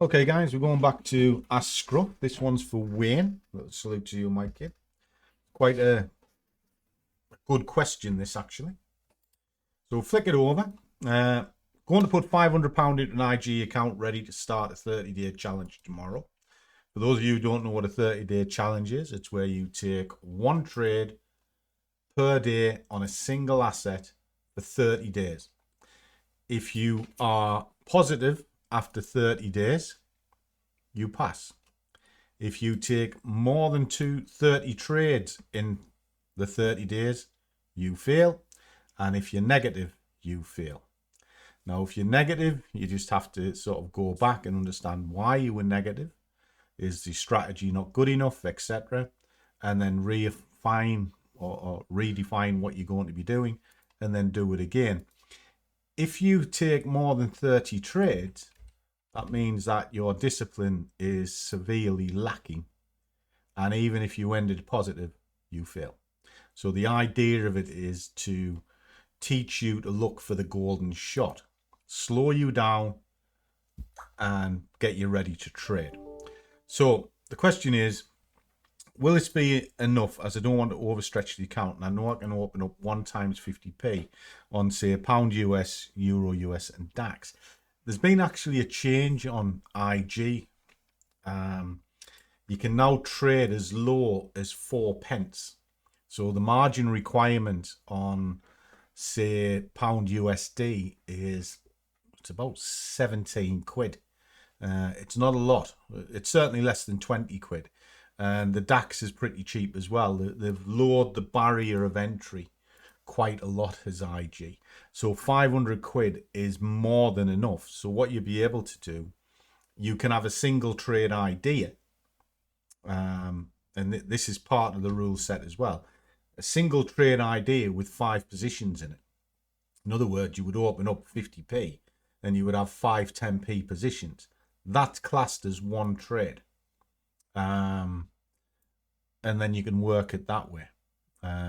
Okay, guys, we're going back to Ask Scruff. This one's for Wayne. Salute to you, my kid. Quite a good question, this, actually. So flick it over. Going to put £500 into an IG account ready to start a 30-day challenge tomorrow. For those of you who don't know what a 30-day challenge is, it's where you take one trade per day on a single asset for 30 days. If you are positive after 30 days, you pass. If you take more than 30 trades in the 30 days, you fail. And if you're negative, you fail. Now, if you're negative, you just have to sort of go back and understand why you were negative. Is the strategy not good enough, etc.? And then refine or redefine what you're going to be doing and then do it again. If you take more than 30 trades, that means that your discipline is severely lacking. And even if you ended positive, you fail. So the idea of it is to teach you to look for the golden shot, slow you down and get you ready to trade. So the question is, will this be enough, as I don't want to overstretch the account, and I know I can open up 1 times 50p on, say, pound US, euro US and DAX. There's been actually a change on IG. You can now trade as low as 4 pence. So the margin requirement on, say, pound USD it's about 17 quid. It's not a lot. It's certainly less than 20 quid. And the DAX is pretty cheap as well. They've lowered the barrier of entry quite a lot as IG. So 500 quid is more than enough. So what you'll be able to do, you can have a single trade idea. And this is part of the rule set as well. A single trade idea with 5 positions in it. In other words, you would open up 50p and you would have 5 10p positions. That's classed as one trade. And then you can work it that way.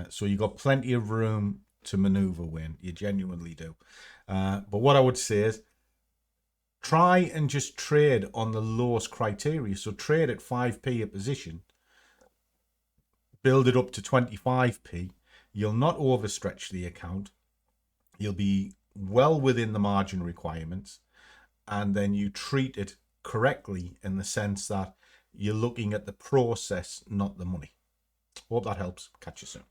So you've got plenty of room to maneuver, Wayne. You genuinely do. But what I would say is try and just trade on the lowest criteria. So trade at 5p a position. Build it up to 25p. You'll not overstretch the account. You'll be well within the margin requirements. And then you treat it correctly in the sense that you're looking at the process, not the money. Hope that helps. Catch you soon.